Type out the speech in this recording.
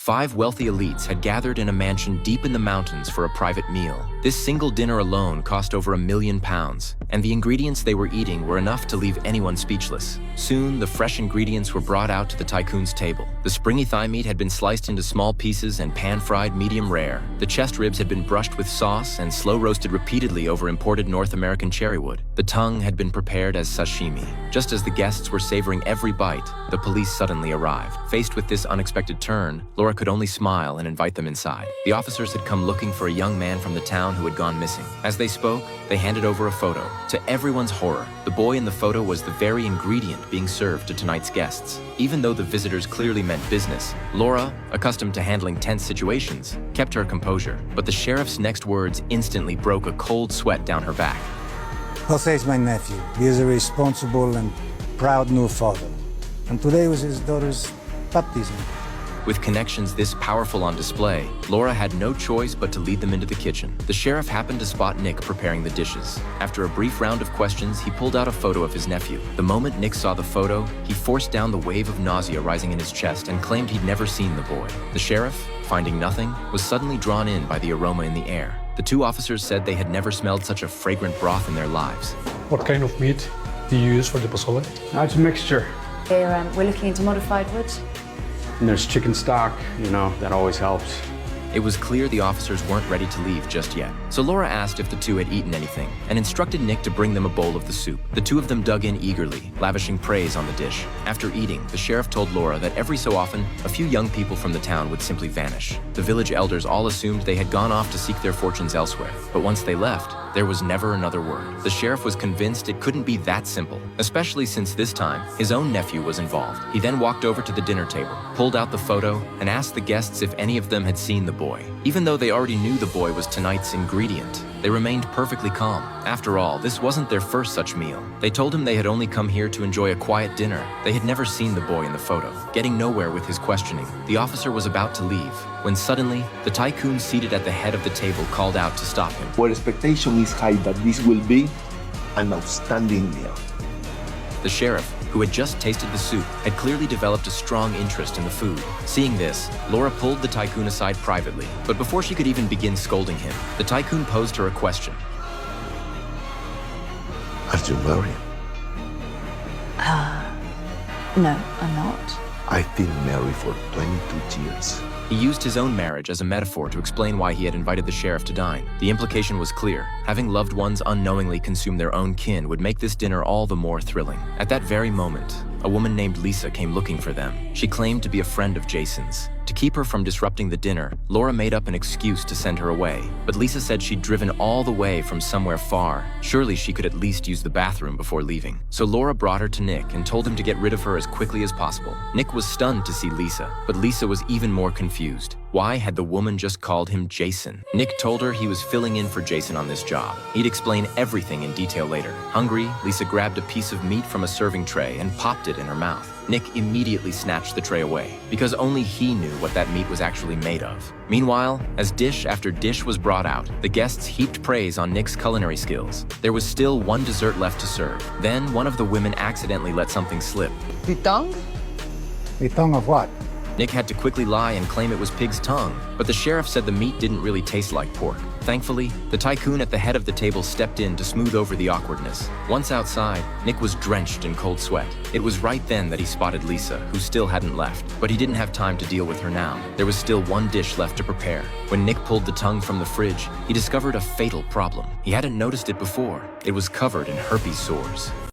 5 wealthy elites had gathered in a mansion deep in the mountains for a private meal. This single dinner alone cost over £1 million, and the ingredients they were eating were enough to leave anyone speechless. Soon, the fresh ingredients were brought out to the tycoon's table. The springy thigh meat had been sliced into small pieces and pan-fried medium rare. The chest ribs had been brushed with sauce and slow-roasted repeatedly over imported North American cherrywood. The tongue had been prepared as sashimi. Just as the guests were savoring every bite, the police suddenly arrived. Faced with this unexpected turn, Laura could only smile and invite them inside. The officers had come looking for a young man from the town who had gone missing. As they spoke, they handed over a photo. To everyone's horror, the boy in the photo was the very ingredient being served to tonight's guests. Even though the visitors clearly meant business, Laura, accustomed to handling tense situations, kept her composure. But the sheriff's next words instantly broke a cold sweat down her back. Jose is my nephew. He is a responsible and proud new father. And today was his daughter's baptism. With connections this powerful on display, Laura had no choice but to lead them into the kitchen. The sheriff happened to spot Nick preparing the dishes. After a brief round of questions, he pulled out a photo of his nephew. The moment Nick saw the photo, he forced down the wave of nausea rising in his chest and claimed he'd never seen the boy. The sheriff, finding nothing, was suddenly drawn in by the aroma in the air. The 2 officers said they had never smelled such a fragrant broth in their lives. What kind of meat do you use for the pozole? It's a mixture. We're looking into modified wood. And there's chicken stock, that always helps. It was clear the officers weren't ready to leave just yet. So Laura asked if the 2 had eaten anything and instructed Nick to bring them a bowl of the soup. The 2 of them dug in eagerly, lavishing praise on the dish. After eating, the sheriff told Laura that every so often, a few young people from the town would simply vanish. The village elders all assumed they had gone off to seek their fortunes elsewhere. But once they left, there was never another word. The sheriff was convinced it couldn't be that simple, especially since this time, his own nephew was involved. He then walked over to the dinner table, pulled out the photo, and asked the guests if any of them had seen the boy. Even though they already knew the boy was tonight's ingredient, they remained perfectly calm. After all, this wasn't their first such meal. They told him they had only come here to enjoy a quiet dinner. They had never seen the boy in the photo. Getting nowhere with his questioning, the officer was about to leave, when suddenly, the tycoon seated at the head of the table called out to stop him. Our expectation is high that this will be an outstanding meal. The sheriff, who had just tasted the soup, had clearly developed a strong interest in the food. Seeing this, Laura pulled the tycoon aside privately, but before she could even begin scolding him, the tycoon posed her a question. Are you married? No, I'm not. I've been married for 22 years. He used his own marriage as a metaphor to explain why he had invited the sheriff to dine. The implication was clear. Having loved ones unknowingly consume their own kin would make this dinner all the more thrilling. At that very moment, a woman named Lisa came looking for them. She claimed to be a friend of Jason's. To keep her from disrupting the dinner, Laura made up an excuse to send her away. But Lisa said she'd driven all the way from somewhere far. Surely she could at least use the bathroom before leaving. So Laura brought her to Nick and told him to get rid of her as quickly as possible. Nick was stunned to see Lisa, but Lisa was even more confused. Why had the woman just called him Jason? Nick told her he was filling in for Jason on this job. He'd explain everything in detail later. Hungry, Lisa grabbed a piece of meat from a serving tray and popped it in her mouth. Nick immediately snatched the tray away, because only he knew what that meat was actually made of. Meanwhile, as dish after dish was brought out, the guests heaped praise on Nick's culinary skills. There was still one dessert left to serve. Then one of the women accidentally let something slip. The tongue? The tongue of what? Nick had to quickly lie and claim it was pig's tongue, but the sheriff said the meat didn't really taste like pork. Thankfully, the tycoon at the head of the table stepped in to smooth over the awkwardness. Once outside, Nick was drenched in cold sweat. It was right then that he spotted Lisa, who still hadn't left, but he didn't have time to deal with her now. There was still one dish left to prepare. When Nick pulled the tongue from the fridge, he discovered a fatal problem. He hadn't noticed it before. It was covered in herpes sores.